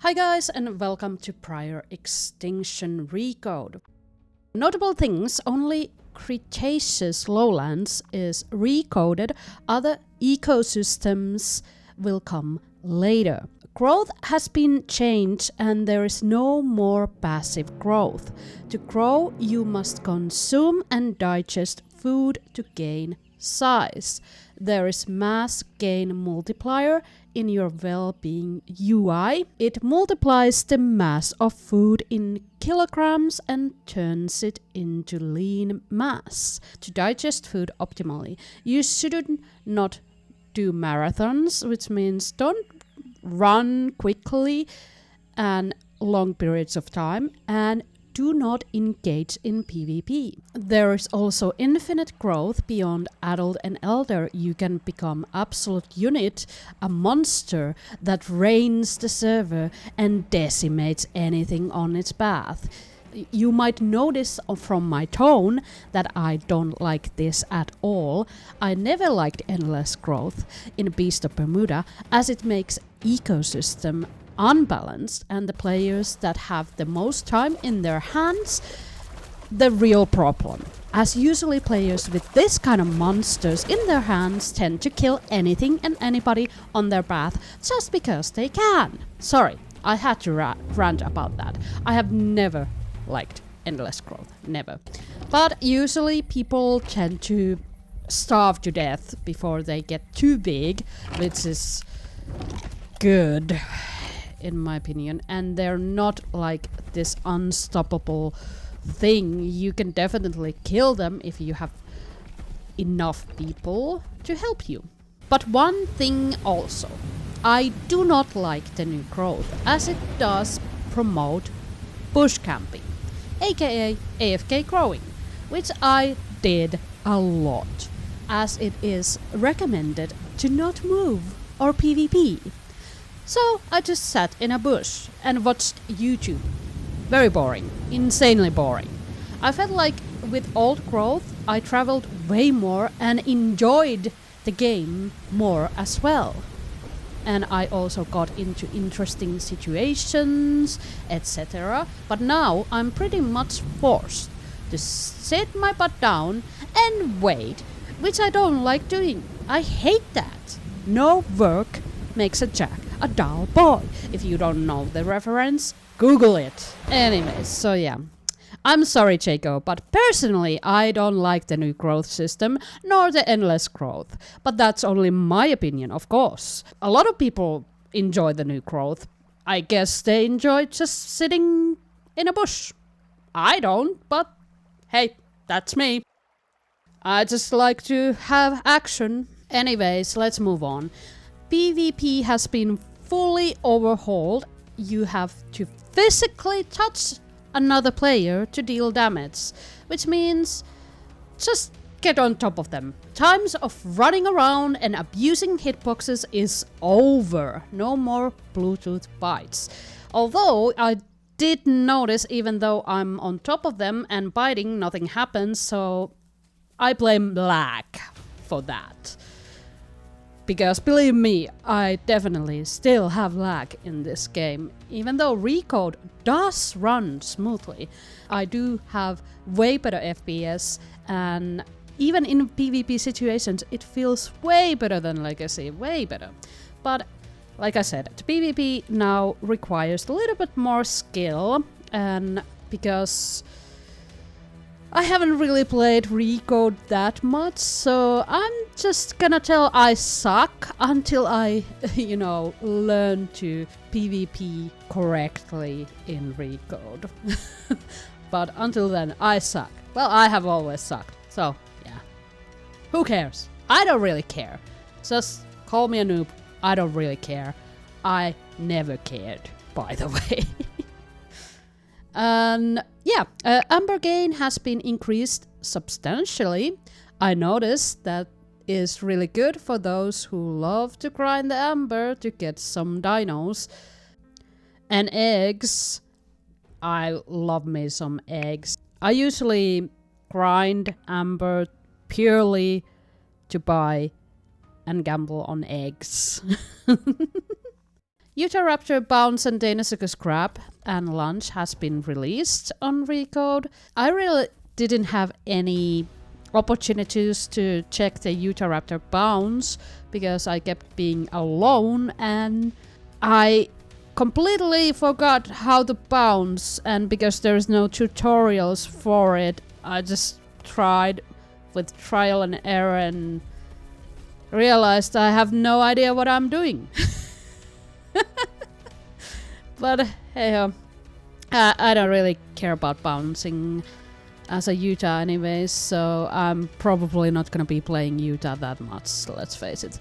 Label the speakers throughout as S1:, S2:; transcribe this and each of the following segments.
S1: Hi guys, and welcome to prior Extinction Recode. Notable things: only Cretaceous lowlands is recoded, other ecosystems will come later. Growth has been changed and there is no more passive growth. To grow, you must consume and digest food to gain size. There is mass gain multiplier in your well-being UI. It multiplies the mass of food in kilograms and turns it into lean mass. To digest food optimally, you should not do marathons, which means don't run quickly and long periods of time, and do not engage in PvP. There is also infinite growth beyond adult and elder. You can become absolute unit, a monster that reigns the server and decimates anything on its path. You might notice from my tone that I don't like this at all. I never liked endless growth in Beast of Bermuda, as it makes ecosystem unbalanced and the players that have the most time in their hands the real problem, as usually players with this kind of monsters in their hands tend to kill anything and anybody on their path just because they can. Sorry, I had to rant about that. I have never liked endless growth, never. But usually people tend to starve to death before they get too big, which is good in my opinion, and they're not like this unstoppable thing. You can definitely kill them if you have enough people to help you. But one thing also, I do not like the new growth, as it does promote bush camping, aka AFK growing, which I did a lot, as it is recommended to not move or PvP. So I just sat in a bush and watched YouTube. Very boring, insanely boring. I felt like with old growth I traveled way more and enjoyed the game more as well. And I also got into interesting situations, etc. But now I'm pretty much forced to sit my butt down and wait, which I don't like doing. I hate that. No work makes a Jack a dull boy. If you don't know the reference, Google it. Anyways, so yeah. I'm sorry, Jaco, but personally I don't like the new growth system, nor the endless growth. But that's only my opinion, of course. A lot of people enjoy the new growth. I guess they enjoy just sitting in a bush. I don't, but hey, that's me. I just like to have action. Anyways, let's move on. PvP has been fully overhauled. You have to physically touch another player to deal damage, which means just get on top of them. Times of running around and abusing hitboxes is over. No more Bluetooth bites. Although I did notice, even though I'm on top of them and biting, nothing happens, so I blame lag for that. Because believe me, I definitely still have lag in this game. Even though Recode does run smoothly, I do have way better FPS, and even in PvP situations it feels way better than Legacy, way better. But like I said, the PvP now requires a little bit more skill, and because I haven't really played Recode that much, so I'm just gonna tell I suck until I, learn to PvP correctly in Recode. But until then, I suck. Well, I have always sucked, so yeah. Who cares? I don't really care. Just call me a noob. I don't really care. I never cared, by the way. And yeah, amber gain has been increased substantially. I noticed that is really good for those who love to grind the amber to get some dinos. And eggs. I love me some eggs. I usually grind amber purely to buy and gamble on eggs. Utahraptor Bounce and deinosuchus Grab and Lunge has been released on Recode. I really didn't have any opportunities to check the Utahraptor Bounce because I kept being alone and I completely forgot how to bounce, and because there's no tutorials for it, I just tried with trial and error and realized I have no idea what I'm doing. But hey, I don't really care about bouncing as a Utah anyways, so I'm probably not gonna be playing Utah that much, let's face it.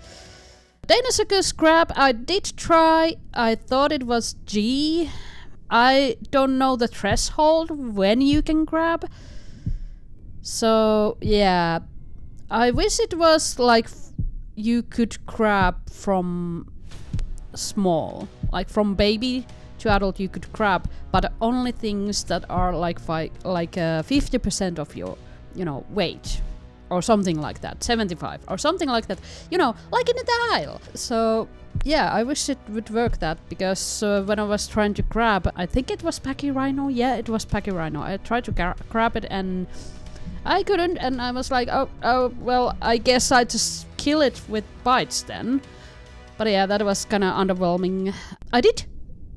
S1: deinosuchus Grab I did try. I thought it was G. I don't know the threshold when you can grab. So yeah, I wish it was like you could grab from small, like from baby to adult you could grab, but only things that are like 50% of your, weight. Or something like that, 75 or something like that, like in the dial. So yeah, I wish it would work that, because when I was trying to grab, I think it was Pachyrhino. Yeah, it was Pachyrhino. I tried to grab it and I couldn't, and I was like, oh, well, I guess I just kill it with bites then. But yeah, that was kind of underwhelming. I did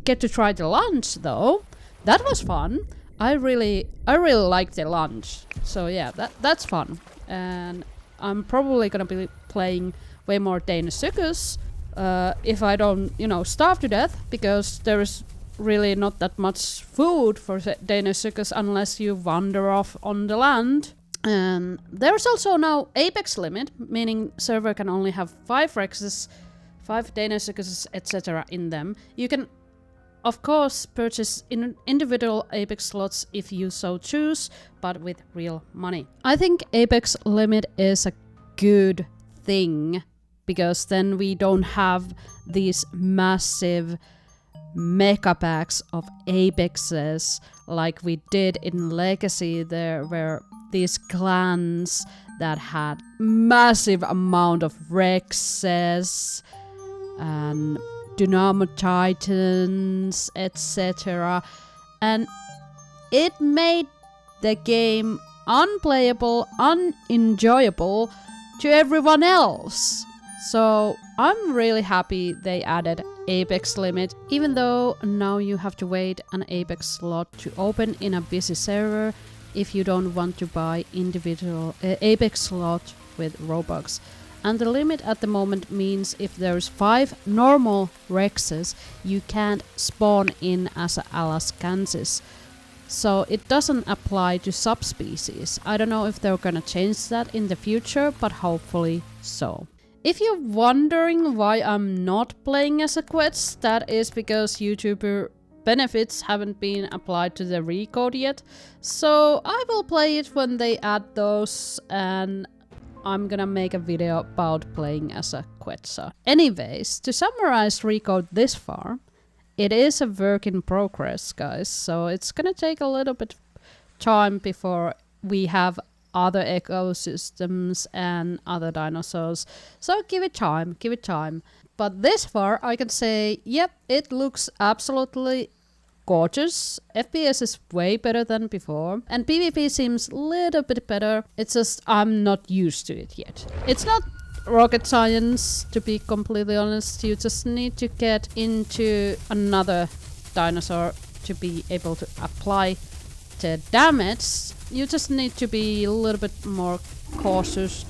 S1: get to try the lunge though. That was fun. I really liked the lunge. So yeah, that's fun. And I'm probably gonna be playing way more deinosuchus if I don't, starve to death, because there's really not that much food for deinosuchus unless you wander off on the land. And there's also now apex limit, meaning server can only have 5 rexes, 5 deinosuchuses, etc. in them. You can of course purchase individual apex slots if you so choose, but with real money. I think apex limit is a good thing, because then we don't have these massive mega packs of apexes like we did in Legacy. There were these clans that had massive amount of rexes and Dynamo Titans, etc. And it made the game unplayable, unenjoyable to everyone else. So I'm really happy they added Apex limit, even though now you have to wait an Apex slot to open in a busy server if you don't want to buy individual Apex slot with Robux. And the limit at the moment means if there's 5 normal Rexes, you can't spawn in as a Alaskansis. So it doesn't apply to subspecies. I don't know if they're gonna change that in the future, but hopefully so. If you're wondering why I'm not playing as a Quetz, that is because YouTuber benefits haven't been applied to the Recode yet. So I will play it when they add those, and I'm gonna make a video about playing as a Quetza. Anyways, to summarize Recode this far, it is a work in progress, guys, so it's gonna take a little bit time before we have other ecosystems and other dinosaurs. So give it time, give it time. But this far I can say, yep, it looks absolutely gorgeous. FPS is way better than before, and PvP seems a little bit better. It's just I'm not used to it yet. It's not rocket science, to be completely honest. You just need to get into another dinosaur to be able to apply the damage. You just need to be a little bit more cautious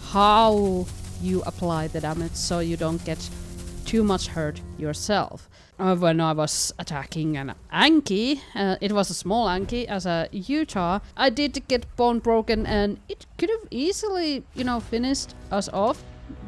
S1: how you apply the damage so you don't get too much hurt yourself. When I was attacking an Anki, it was a small Anki as a Utah, I did get bone broken, and it could have easily, finished us off,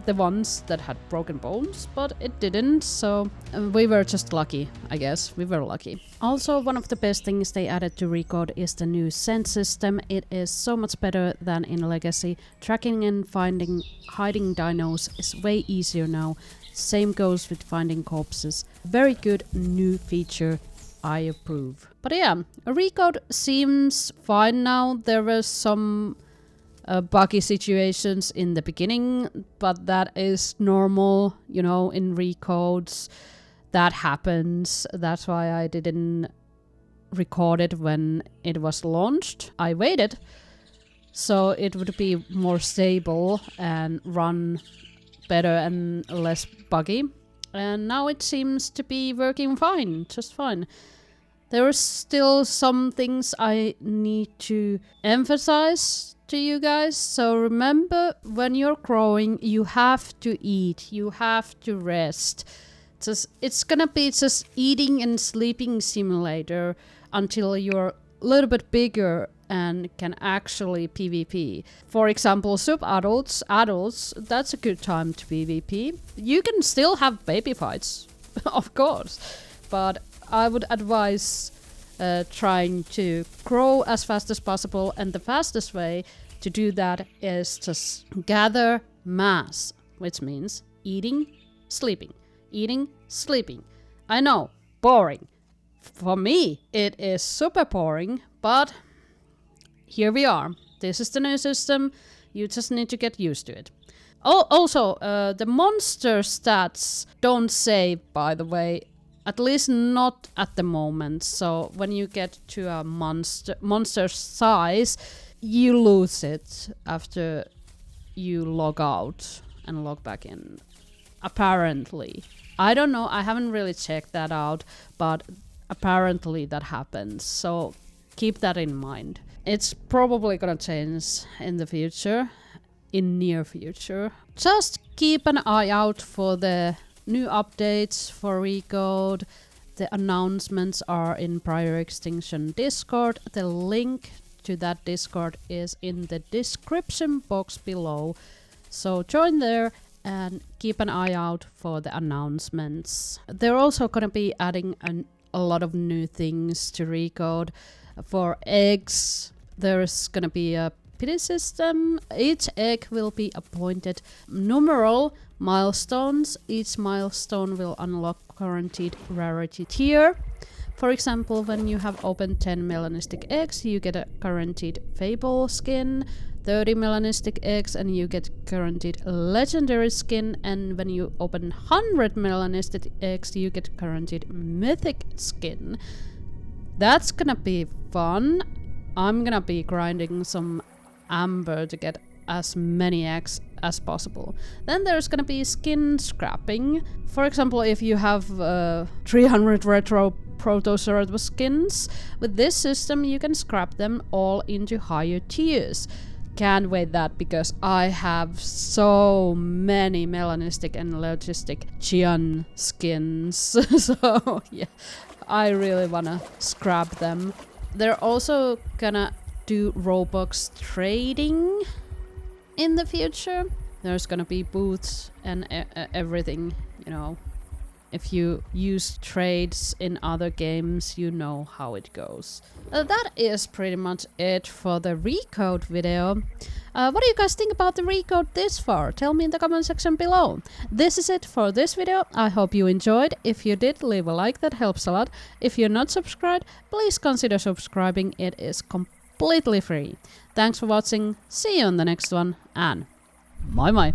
S1: the ones that had broken bones, but it didn't, so we were just lucky, I guess. We were lucky. Also, one of the best things they added to Recode is the new scent system. It is so much better than in Legacy. Tracking and hiding dinos is way easier now. Same goes with finding corpses. Very good new feature, I approve. But yeah, Recode seems fine now. There were some buggy situations in the beginning, but that is normal, in Recodes. that happens. That's why I didn't record it when it was launched. I waited so it would be more stable and run better and less buggy. And now it seems to be working fine, just fine. There are still some things I need to emphasize to you guys. So remember, when you're growing, you have to eat, you have to rest. It's gonna be just eating and sleeping simulator until you're a little bit bigger and can actually PvP. For example, sub-adults, adults, that's a good time to PvP. You can still have baby fights, of course, but I would advise trying to grow as fast as possible, and the fastest way to do that is to gather mass, which means eating, sleeping, eating, sleeping. I know, boring. For me, it is super boring, but here we are. This is the new system. You just need to get used to it. Oh, also, the monster stats don't save, by the way. At least not at the moment. So when you get to a monster size, you lose it after you log out and log back in. Apparently. I don't know. I haven't really checked that out, but apparently that happens. So keep that in mind. It's probably gonna change in the future, in near future. Just keep an eye out for the new updates for Recode. The announcements are in Prior Extinction Discord. The link to that Discord is in the description box below. So join there and keep an eye out for the announcements. They're also gonna be adding a lot of new things to Recode. For eggs, there's gonna be a pity system. Each egg will be appointed numeral milestones. Each milestone will unlock guaranteed rarity tier. For example, when you have opened 10 melanistic eggs, you get a guaranteed Fable skin, 30 melanistic eggs and you get guaranteed legendary skin, and when you open 100 melanistic eggs, you get guaranteed mythic skin. That's gonna be fun. I'm gonna be grinding some amber to get as many eggs as possible. Then there's gonna be skin scrapping. For example, if you have 300 retro Protoceratops skins, with this system you can scrap them all into higher tiers. Can't wait that, because I have so many melanistic and logistic Gian skins. So yeah, I really wanna scrap them. They're also gonna do Roblox trading in the future. There's gonna be booths and everything, you know. If you use trades in other games, you know how it goes. That is pretty much it for the Recode video. What do you guys think about the Recode this far? Tell me in the comment section below. This is it for this video. I hope you enjoyed. If you did, leave a like, that helps a lot. If you're not subscribed, please consider subscribing. It is completely free. Thanks for watching. See you on the next one, and bye bye.